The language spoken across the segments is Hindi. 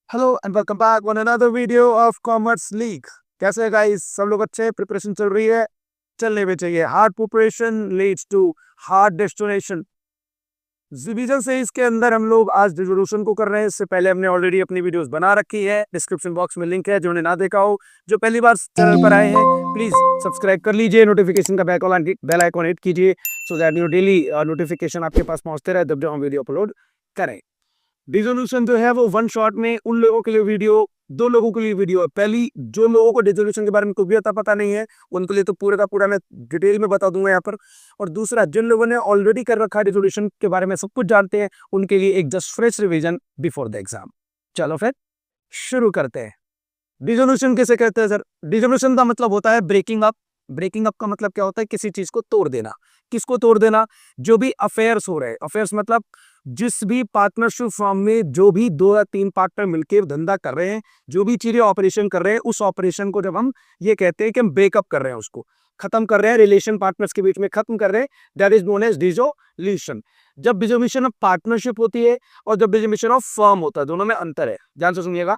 Hello and welcome back one another video of commerce league. कैसे है गाइस? सब लोग अच्छे हैं? प्रिपरेशन चल रही है? चलने भी चाहिए। Hard preparation leads to hard destination. Revision से इसके अंदर हम लोग आज रिजोल्यूशन को कर रहे हैं। इससे पहले हमने ऑलरेडी अपनी वीडियोस बना रखी है, डिस्क्रिप्शन बॉक्स में लिंक है, जिन्होंने ना देखा हो। जो पहली बार चैनल पर आए हैं प्लीज सब्सक्राइब कर लीजिए, नोटिफिकेशन का बेल आइकॉन हिट कीजिए so that you daily notification आपके पास पहुंचते रहे जब हम वीडियो अपलोड करें। डिसोल्यूशन जो है वो वन शॉट में उन लोगों के लिए वीडियो, दो लोगों के लिए वीडियो है। पहली, जो लोगों को डिसोल्यूशन के बारे में कुछ भी पता नहीं है उनके लिए तो पूरे का पूरा मैं डिटेल में बता दूंगा यहाँ पर। और दूसरा, जिन लोगों ने ऑलरेडी कर रखा है डिसोल्यूशन के बारे में, सब कुछ जानते हैं, उनके लिए एक just fresh revision before the exam. चलो फिर शुरू करते हैं। डिसोल्यूशन किसे कहते हैं सर? डिसोल्यूशन का मतलब होता है ब्रेकिंग अप। ब्रेकिंग अप का मतलब क्या होता है? किसी चीज को तोड़ देना। किसको तोड़ देना? जो भी अफेयर्स हो रहे हैं, अफेयर्स मतलब जिस भी पार्टनरशिप फॉर्म में जो भी 2 या 3 पार्टनर मिलकर धंधा कर रहे हैं, जो भी चीजें ऑपरेशन कर रहे हैं, उस ऑपरेशन को जब हम ये कहते हैं कि हम ब्रेकअप कर रहे हैं, उसको खत्म कर रहे हैं, रिलेशन पार्टनर्स के बीच में खत्म कर रहे हैं, that is known as dissolution. जब डिसोल्यूशन ऑफ पार्टनरशिप होती है और जब डिसोल्यूशन ऑफ फर्म होता है, दोनों में अंतर है, ध्यान से सुनिएगा।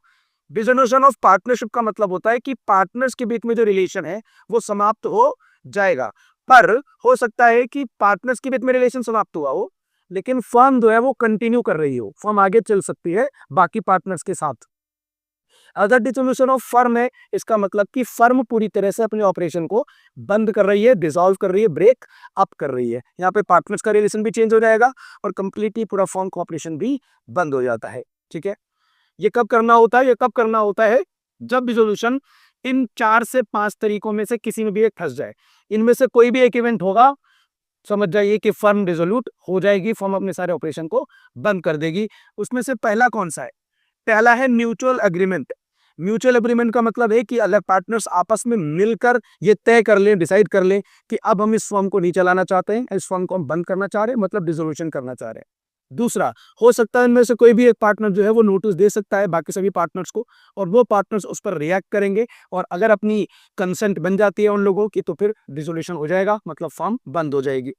डिसोल्यूशन ऑफ पार्टनरशिप का मतलब होता है कि पार्टनर्स के बीच में जो रिलेशन है वो समाप्त हो जाएगा। पर हो सकता है कि पार्टनर्स के बीच में रिलेशन समाप्त हुआ हो लेकिन फर्म जो है वो कंटिन्यू कर रही हो, फर्म आगे चल सकती है बाकी पार्टनर्स के साथ। अदर डिसोल्यूशन ऑफ फर्म है, इसका मतलब कि फर्म पूरी तरह से अपने ऑपरेशन को बंद कर रही है, डिसॉल्व कर रही है, ब्रेक अप कर रही है। यहाँ पे पार्टनर्स का रिलेशन भी चेंज हो जाएगा और कंप्लीटली पूरा फर्म का ऑपरेशन भी बंद हो जाता है। ठीक है, ये कब करना होता है? ये कब करना होता है? जब डिसोल्यूशन इन 4 से 5 तरीकों में से किसी में भी एक फंस जाए। इनमें से कोई भी एक इवेंट होगा, समझ जाइए कि फर्म डिसोल्यूट हो जाएगी, फर्म अपने सारे ऑपरेशन को बंद कर देगी। उसमें से पहला कौन सा है? पहला है म्यूचुअल एग्रीमेंट। म्यूचुअल एग्रीमेंट का मतलब है कि अलग पार्टनर्स आपस में मिलकर ये तय कर लें, डिसाइड कर लें कि अब हम इस फर्म को नहीं चलाना चाहते हैं, इस फर्म को हम बंद करना चाह रहे हैं, मतलब डिसोल्यूशन करना चाह रहे हैं। दूसरा, हो सकता है इनमें से कोई भी एक पार्टनर जो है वो नोटिस दे सकता है बाकी सभी पार्टनर्स को और वो पार्टनर्स उस पर रिएक्ट करेंगे और अगर अपनी कंसेंट बन जाती है उन लोगों की तो फिर डिसोल्यूशन हो जाएगा, मतलब फर्म बंद हो जाएगी।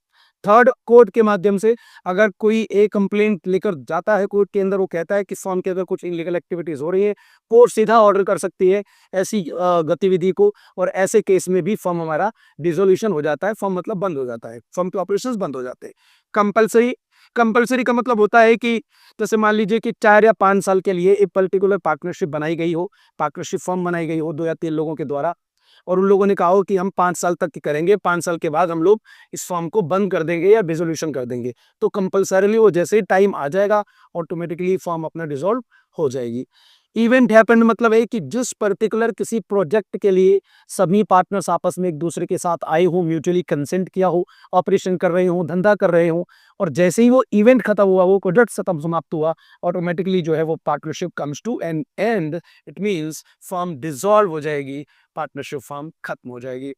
थर्ड, कोर्ट के माध्यम से अगर कोई एक कंप्लेंट लेकर जाता है कोर्ट के अंदर, वो कहता है कि फर्म के अंदर कुछ इलीगल एक्टिविटीज हो रही है, कोर्ट सीधा ऑर्डर कर सकती है ऐसी गतिविधि को और ऐसे केस में भी फर्म हमारा डिसोल्यूशन हो जाता है। फर्म मतलब बंद हो जाता है, फर्म के ऑपरेशंस बंद हो जाते हैं। कंपलसरी, कंपलसरी का मतलब होता है कि जैसे मान लीजिए कि 4 या 5 साल के लिए एक पर्टिकुलर पार्टनरशिप बनाई गई हो, पार्टनरशिप फर्म बनाई गई हो 2 या 3 लोगों के द्वारा और उन लोगों ने कहा हो कि हम 5 साल तक की करेंगे, 5 साल के बाद हम लोग इस फॉर्म को बंद कर देंगे या डिसोल्यूशन कर देंगे, तो कंपलसरीली वो जैसे ही टाइम आ जाएगा ऑटोमेटिकली फॉर्म अपना डिसॉल्व हो जाएगी। इवेंट हैपेंड मतलब है कि जिस पर्टिकुलर किसी प्रोजेक्ट के लिए सभी पार्टनर्स आपस में एक दूसरे के साथ आए हो, म्यूचुअली कंसेंट किया हो, ऑपरेशन कर रहे हो, धंधा कर रहे हो और जैसे ही वो इवेंट खत्म हुआ, वो प्रोजेक्ट खत्म समाप्त हुआ, ऑटोमेटिकली जो है वो partnership comes to an end. It means firm dissolve हो जाएगी, पार्टनरशिप फर्म खत्म हो जाएगी।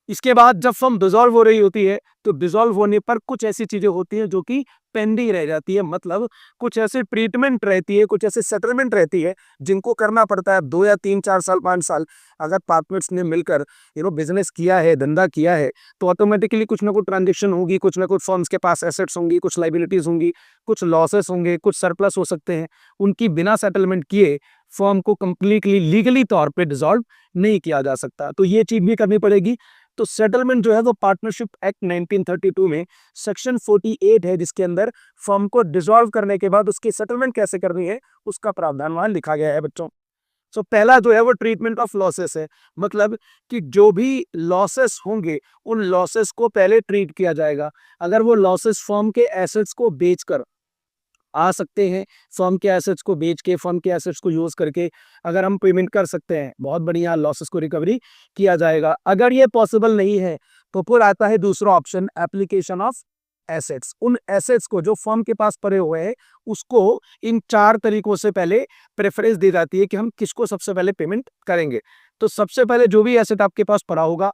इसके बाद जब फर्म डिसॉल्व हो रही होती है तो डिसॉल्व होने पर कुछ ऐसी चीजें होती हैं जो कि पेंडिंग रह जाती है, मतलब कुछ ऐसे ट्रीटमेंट रहती है, कुछ ऐसे सेटलमेंट रहती है जिनको करना पड़ता है 2 या 3 4 साल 5 साल। अगर पार्टनर्स ने मिलकर बिजनेस किया है, धंधा किया है, तो ऑटोमेटिकली कुछ ना कुछ ट्रांजेक्शन होगी, कुछ ना कुछ फर्म्स के पास एसेट्स होंगी, कुछ लाइबिलिटीज होंगी, कुछ लॉसेस होंगे, कुछ सरप्लस हो सकते हैं। उनकी बिना सेटलमेंट किए फर्म को कंप्लीटली लीगली तौर पे डिसॉल्व नहीं किया जा सकता, तो ये चीज भी करनी पड़ेगी। तो सेटलमेंट जो है वो पार्टनरशिप एक्ट 1932 में सेक्शन 48 है, जिसके अंदर फर्म को डिसॉल्व करने के बाद उसकी सेटलमेंट कैसे करनी है उसका प्रावधान वहां लिखा गया है बच्चों। सो पहला जो है वो ट्रीटमेंट ऑफ लॉसेस है, मतलब कि जो भी लॉसेस होंगे उन लॉसेस को पहले ट्रीट किया जाएगा। अगर वो लॉसेस फर्म के एसेट्स को बेचकर आ सकते हैं, फर्म के एसेट्स को बेच के, फर्म के एसेट्स को यूज करके अगर हम पेमेंट कर सकते हैं, बहुत बढ़िया, लॉसेस को रिकवरी किया जाएगा। अगर ये पॉसिबल नहीं है तो फिर आता है दूसरा ऑप्शन, एप्लीकेशन ऑफ एसेट्स। उन एसेट्स को जो फर्म के पास पड़े हुए हैं उसको इन 4 तरीकों से पहले प्रेफरेंस दी जाती है कि हम किसको सबसे पहले पेमेंट करेंगे। तो सबसे पहले जो भी एसेट आपके पास पड़ा होगा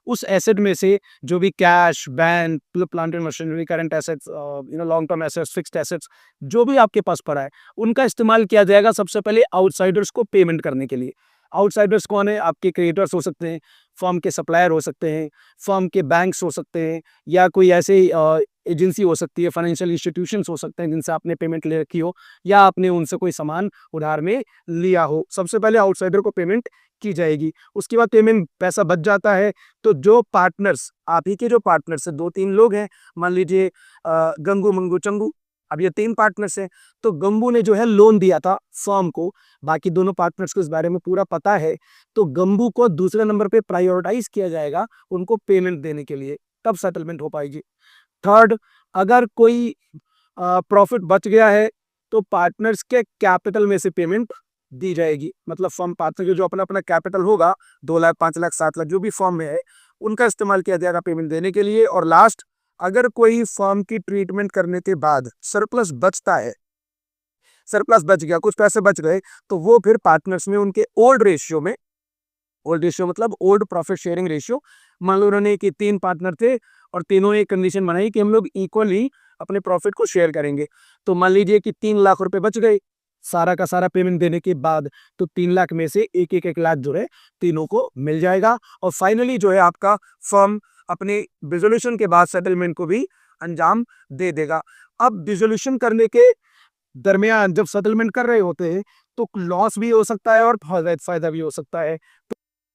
उस एसेट में से जो भी cash, bank, plant and machinery, current assets, long term assets, fixed assets जो भी आपके पास पड़ा है उनका इस्तेमाल किया जाएगा सबसे पहले आउटसाइडर्स को पेमेंट करने के लिए। आउटसाइडर्स कौन है? आपके क्रिएटर्स हो सकते हैं, फर्म के सप्लायर हो सकते हैं, फर्म के बैंक्स हो सकते हैं या कोई ऐसे एजेंसी हो सकती है, फाइनेंशियल इंस्टीट्यूशंस हो सकते हैं जिनसे आपने पेमेंट ले रखी हो या आपने उनसे कोई सामान उधार में लिया हो। सबसे पहले आउटसाइडर को पेमेंट की जाएगी। उसके बाद पेमेंट पैसा बच जाता है तो जो पार्टनर्स, आप ही के जो पार्टनर्स है, 2-3 लोग हैं, मान लीजिए गंगू, मंगू, चंगू, अब ये 3 पार्टनर्स हैं। तो गंगू ने जो है लोन दिया था फर्म को, बाकी दोनों पार्टनर्स को इस बारे में पूरा पता है, तो गंगू को दूसरे नंबर पे प्रायोरिटाइज किया जाएगा उनको पेमेंट देने के लिए, तब सेटलमेंट हो पाएगी। थर्ड, अगर कोई प्रॉफिट बच गया है तो पार्टनर्स के कैपिटल में से पेमेंट दी जाएगी। मतलब फर्म पार्टनर के जो अपना अपना कैपिटल होगा, 2 लाख, 5 लाख, 7 लाख, जो भी फर्म में है, उनका इस्तेमाल किया जाएगा पेमेंट देने के लिए। और लास्ट, अगर कोई फर्म की ट्रीटमेंट करने के बाद सरप्लस बचता है, सरप्लस बच गया, कुछ पैसे बच गए, तो वो फिर पार्टनर्स में उनके ओल्ड रेशियो में, ओल्ड रेशियो मतलब ओल्ड प्रॉफिट शेयरिंग रेशियो, मान लो उन्होंने कि 3 पार्टनर थे और तीनों एक कंडीशन बनाई कि हम लोग इक्वली अपने प्रॉफिट को शेयर करेंगे। तो मान लीजिए कि 3 लाख रुपए बच गए सारा का सारा पेमेंट देने के बाद, तो 3 लाख में से एक लाख जो है तीनों को मिल जाएगा। और फाइनली जो है आपका फर्म अपने डिसोल्यूशन के बाद सेटलमेंट को भी अंजाम दे देगा। अब डिसोल्यूशन करने के दरमियान जब सेटलमेंट कर रहे होते हैं तो लॉस भी हो सकता है और फायदा भी हो सकता है।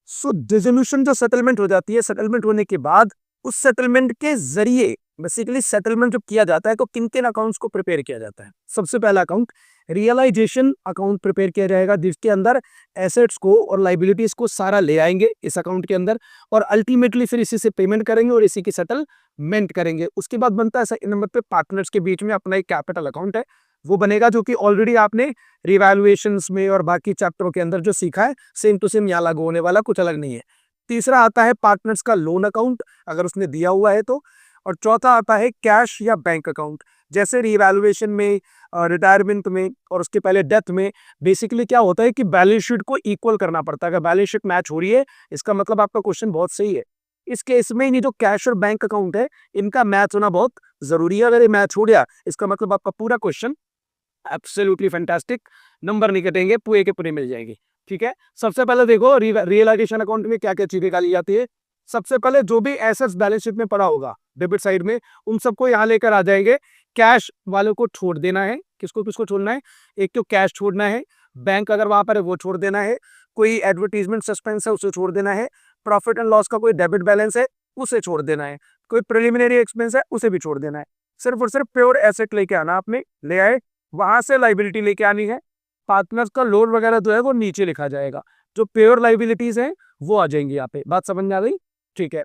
सो डिसोल्यूशन जो सेटलमेंट हो जाती है, सेटलमेंट होने के बाद उस सेटलमेंट के जरिए बेसिकली सेटलमेंट जो किया जाता है तो किन किन अकाउंट्स को प्रिपेयर किया जाता है। सबसे पहला अकाउंट रियलाइजेशन अकाउंट प्रिपेयर किया जाएगा, जिसके अंदर एसेट्स को और लाइबिलिटीज को सारा ले आएंगे इस अकाउंट के अंदर और अल्टीमेटली फिर इसी से पेमेंट करेंगे और इसी की सेटलमेंट करेंगे। उसके बाद बनता है सेकंड नंबर पे पार्टनर्स के बीच में अपना एक कैपिटल अकाउंट है, वो बनेगा, जो कि ऑलरेडी आपने रिवैल्यूएशंस में और बाकी चैप्टरों के अंदर जो सीखा है सेम टू सेम यहाँ लागू होने वाला, कुछ अलग नहीं है। तीसरा आता है पार्टनर्स का लोन अकाउंट, अगर उसने दिया हुआ है तो। और चौथा आता है कैश या बैंक अकाउंट। जैसे रिवैल्यूएशन में, रिटायरमेंट में और उसके पहले डेथ में बेसिकली क्या होता है कि बैलेंस शीट को इक्वल करना पड़ता है। अगर बैलेंस शीट मैच हो रही है, इसका मतलब आपका क्वेश्चन बहुत सही है। इस केस में ये जो कैश और बैंक अकाउंट है, इनका मैच होना बहुत जरूरी है। अगर ये मैच हो गया, इसका मतलब आपका पूरा क्वेश्चन एब्सोल्युटली फैंटास्टिक, नंबर नहीं कटेंगे, पूरे के पूरे मिल जाएंगे। ठीक है, सबसे पहले देखो रियलाइजेशन अकाउंट में क्या क्या चीजें निकाली जाती है। सबसे पहले जो भी एसेट्स बैलेंस शीट में पड़ा होगा डेबिट साइड में, उन सबको यहाँ लेकर आ जाएंगे। कैश वालों को छोड़ देना है, किसको किसको छोड़ना है, एक तो कैश छोड़ना है, बैंक अगर वहां पर है वो छोड़ देना है, कोई एडवर्टीजमेंट सस्पेंस है उसे छोड़ देना है, प्रॉफिट एंड लॉस का कोई डेबिट बैलेंस है उसे छोड़ देना है, कोई प्रिलिमिनरी एक्सपेंस है उसे भी छोड़ देना है। सिर्फ और सिर्फ प्योर एसेट लेके आना, आपने ले आए, वहां से लाइबिलिटी लेके आनी है। पार्टनर्स का लोन वगैरह जो है वो नीचे लिखा जाएगा, जो प्योर लाइबिलिटीज है वो आ जाएंगी यहाँ पे। बात समझ में आ गई? ठीक है।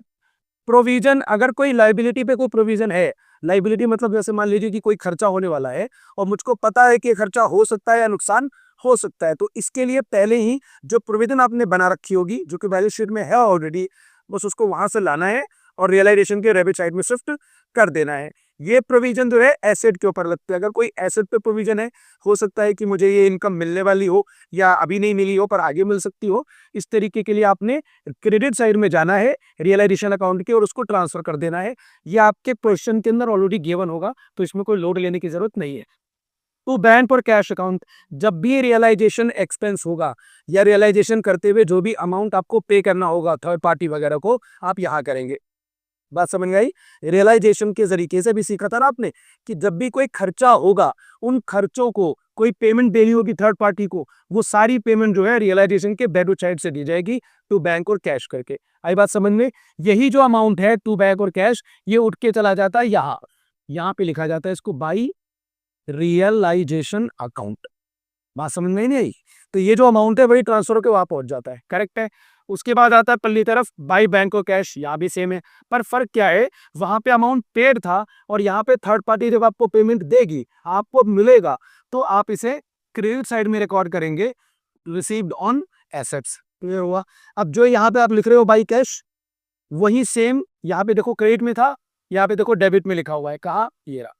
प्रोविजन, अगर कोई लाइबिलिटी पे कोई प्रोविजन है, लाइबिलिटी मतलब जैसे मान लीजिए कि कोई खर्चा होने वाला है और मुझको पता है कि खर्चा हो सकता है या नुकसान हो सकता है, तो इसके लिए पहले ही जो प्रोविजन आपने बना रखी होगी जो कि बैलेंस शीट में है ऑलरेडी, बस उसको वहां से लाना है और रियलाइजेशन के डेबिट साइड में शिफ्ट कर देना है। ये प्रोविजन जो है एसेट के ऊपर लगते हैं। अगर कोई एसेट पे प्रोविजन है, हो सकता है कि मुझे ये इनकम मिलने वाली हो या अभी नहीं मिली हो पर आगे मिल सकती हो, इस तरीके के लिए आपने क्रेडिट साइड में जाना है रियलाइजेशन अकाउंट के और उसको ट्रांसफर कर देना है। ये आपके क्वेश्चन के अंदर ऑलरेडी गिवन होगा, तो इसमें कोई लोड लेने की जरूरत नहीं है। तो बैंक और कैश अकाउंट, जब भी रियलाइजेशन एक्सपेंस होगा या रियलाइजेशन करते हुए जो भी अमाउंट आपको पे करना होगा थर्ड पार्टी वगैरह को, आप यहाँ करेंगे। बात समझ गई? रियलाइजेशन के तरीके से भी सीखा था ना आपने कि जब भी कोई खर्चा होगा, उन खर्चों को कोई पेमेंट देनी होगी थर्ड पार्टी को, वो सारी पेमेंट जो है रियलाइजेशन के डेबिट साइड से दी जाएगी टू बैंक और कैश करके। आई बात समझ में? यही जो अमाउंट है टू बैंक और कैश, ये उठ के चला जाता है यहाँ पे लिखा जाता है इसको बाई रियलाइजेशन अकाउंट। बात समझ में नहीं आई? तो ये जो अमाउंट है वही ट्रांसफर होकर वहां पहुंच जाता है, करेक्ट है। उसके बाद आता है पल्ली तरफ बाई बैंक और कैश, यहाँ भी सेम है, पर फर्क क्या है, वहां पे अमाउंट पेड था और यहाँ पे थर्ड पार्टी जब आपको पेमेंट देगी, आपको मिलेगा, तो आप इसे क्रेडिट साइड में रिकॉर्ड करेंगे, रिसीव्ड ऑन एसेट्स। क्लियर हुआ? अब जो यहाँ पे आप लिख रहे हो बाई कैश, वही सेम यहाँ पे देखो क्रेडिट में था, यहाँ पे देखो डेबिट में लिखा हुआ है। कहा? ये रहा,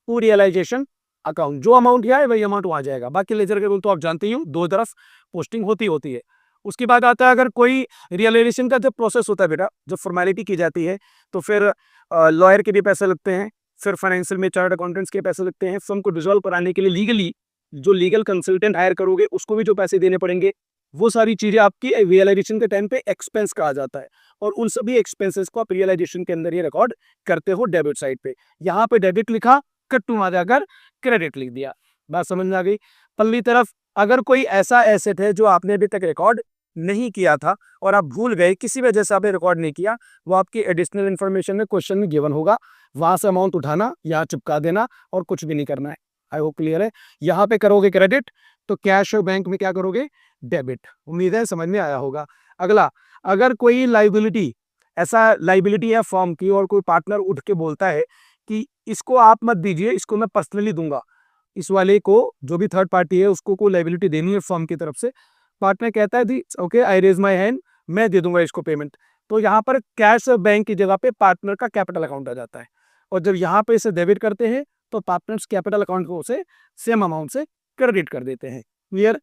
टू रियलाइजेशन अकाउंट। जो अमाउंट यहाँ है वही अमाउंट वहां जाएगा। बाकी लेजर के रूल तो आप जानते ही हो, दो तरफ पोस्टिंग होती है। उसके बाद आता है अगर कोई रियलाइजेशन का जब प्रोसेस होता है बेटा, जब फॉर्मेलिटी की जाती है, तो फिर लॉयर के भी पैसे लगते हैं, फिर फाइनेंशियल में चार्ट अकाउंटेंट्स के पैसे लगते हैं, फर्म को डिसॉल्व कराने के लिए लीगली जो लीगल कंसल्टेंट हायर करोगे उसको भी जो पैसे देने पड़ेंगे, वो सारी चीजें आपकी रियलाइजेशन के टाइम पे एक्सपेंस कहा जाता है, और उन सभी एक्सपेंसेस को आप रियलाइजेशन के अंदर ये रिकॉर्ड करते हो डेबिट साइड पे। यहाँ पे डेबिट लिखा, कट्टू में जाकर क्रेडिट लिख दिया। बात समझ में आ गई। पल्ली तरफ अगर कोई ऐसा एसेट है जो आपने अभी तक रिकॉर्ड नहीं किया था और आप भूल गए, किसी वजह से आपने रिकॉर्ड नहीं किया, वो आपकी एडिशनल इन्फॉर्मेशन में क्वेश्चन में गिवन होगा, वहां से अमाउंट उठाना, यहाँ चिपका देना और कुछ भी नहीं करना है। आई होप क्लियर है। यहाँ पे करोगे क्रेडिट, तो कैश और बैंक में क्या करोगे, डेबिट। उम्मीद है समझ में आया होगा। अगला, अगर कोई लाइबिलिटी, ऐसा लाइबिलिटी है फॉर्म की और कोई पार्टनर उठ के बोलता है कि इसको आप मत दीजिए, इसको मैं पर्सनली दूंगा, इस वाले को, जो भी थर्ड पार्टी है उसको कोई लाइबिलिटी देनी है फॉर्म की तरफ से, पार्टनर कहता है the okay I raise my hand, मैं दे दूंगा इसको पेमेंट, तो यहाँ पर कैश और बैंक की जगह पे पार्टनर का कैपिटल अकाउंट आ जाता है, और जब यहाँ पे इसे डेबिट करते हैं तो पार्टनर्स कैपिटल अकाउंट को उसे सेम अमाउंट से क्रेडिट कर देते हैं। क्लियर।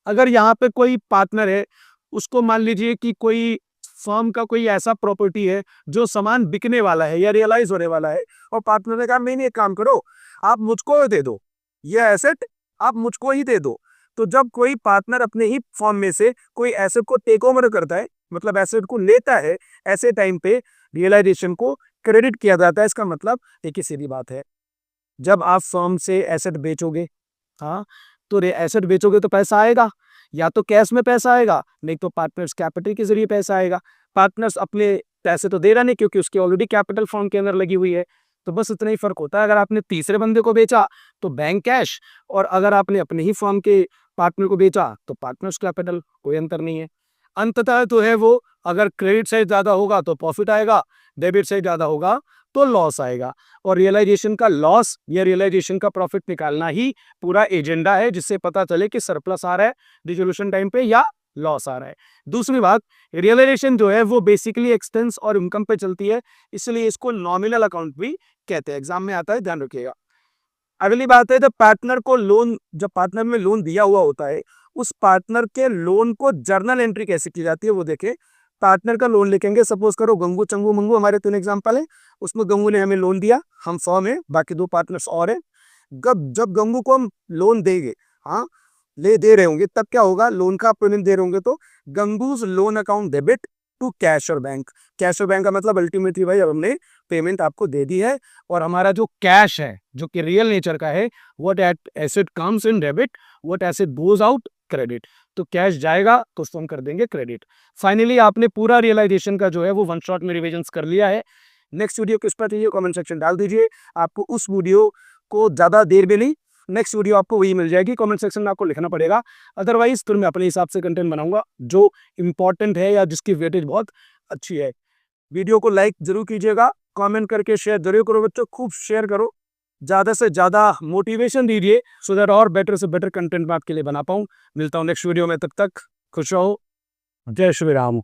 अगर यहाँ पे कोई पार्टनर है, उसको मान लीजिए कि कोई फर्म का कोई ऐसा प्रॉपर्टी है जो सामान बिकने वाला है या रियलाइज होने वाला है, और पार्टनर ने कहा नहीं, एक काम करो, आप मुझको दे दो, ये एसेट आप मुझको ही दे दो। तो जब कोई पार्टनर अपने ही फर्म में से कोई एसेट को टेक ओवर करता है, मतलब एसेट को लेता है, ऐसे टाइम पे रियलाइजेशन को क्रेडिट किया जाता है। इसका मतलब एक ही सीधी बात है, जब आप फर्म से एसेट बेचोगे, हाँ, तो एसेट बेचोगे तो पैसा आएगा, या तो कैश में पैसा आएगा, नहीं तो पार्टनर्स कैपिटल के जरिए पैसा आएगा। पार्टनर्स अपने पैसे तो दे रहा नहीं, क्योंकि उसकी ऑलरेडी कैपिटल फर्म के अंदर लगी हुई है। तो बस इतना ही फर्क होता है, अगर आपने तीसरे बंदे को बेचा तो बैंक कैश, और अगर आपने अपने ही फर्म के पार्टनर को बेचा तो पार्टनर्स कैपिटल, कोई अंतर नहीं है। अंततः तो है वो, अगर क्रेडिट साइड ज्यादा होगा तो प्रॉफिट आएगा, डेबिट साइड ज्यादा होगा तो लॉस आएगा। और रियलाइजेशन का लॉस या रियलाइजेशन का प्रॉफिट निकालना ही पूरा एजेंडा है, जिससे पता चले कि सरप्लस आ रहा है डिसोल्यूशन टाइम पे या लॉस आ रहा है। दूसरी बात, रियलाइजेशन जो है वो बेसिकली एक्सपेंस और इनकम पे चलती है, इसलिए इसको नॉमिनल अकाउंट भी कहते हैं, एग्जाम में आता है, ध्यान रखिएगा। अगली बात है, जब पार्टनर को लोन, जब पार्टनर में लोन दिया हुआ होता है, उस पार्टनर के लोन को जर्नल एंट्री कैसे की जाती है वो देखें। पार्टनर का लोन लिखेंगे, सपोज करो गंगू चंगू मंगू हमारे 3 एग्जांपल है, उसमें गंगू ने हमें लोन दिया, हम फर्म है, बाकी 2 पार्टनर्स और है। जब गंगू को हम लोन देंगे, हाँ, ले दे रहे होंगे, तब क्या होगा, लोन का पेमेंट दे रहे होंगे, तो गंगूज loan account debit to cash और बैंक। कैश और बैंक का मतलब अल्टीमेटली भाई अब हमने पेमेंट आपको दे दी है, और हमारा जो कैश है जो कि रियल नेचर का है, what asset comes in debit, what asset goes out credit. तो कैश जाएगा तो उसको हम कर देंगे क्रेडिट। फाइनली आपने पूरा रियलाइजेशन का जो है वो वन शॉट में रिविजन कर लिया है। नेक्स्ट वीडियो किस पर चाहिए कमेंट सेक्शन डाल दीजिए, आपको उस वीडियो को ज्यादा देर में नहीं, नेक्स्ट वीडियो आपको वही मिल जाएगी, कमेंट सेक्शन में आपको लिखना पड़ेगा, अदरवाइज फिर मैं अपने हिसाब से कंटेंट बनाऊंगा जो इंपॉर्टेंट है या जिसकी वेटेज बहुत अच्छी है। वीडियो को लाइक जरूर कीजिएगा, कमेंट करके शेयर जरूर करो बच्चों, खूब शेयर करो, ज़्यादा से ज़्यादा मोटिवेशन दीजिए, सो दैट और बेटर से बेटर कंटेंट मैं आपके लिए बना पाऊँ। मिलता हूँ नेक्स्ट वीडियो में, तब तक खुश रहो, जय श्री राम।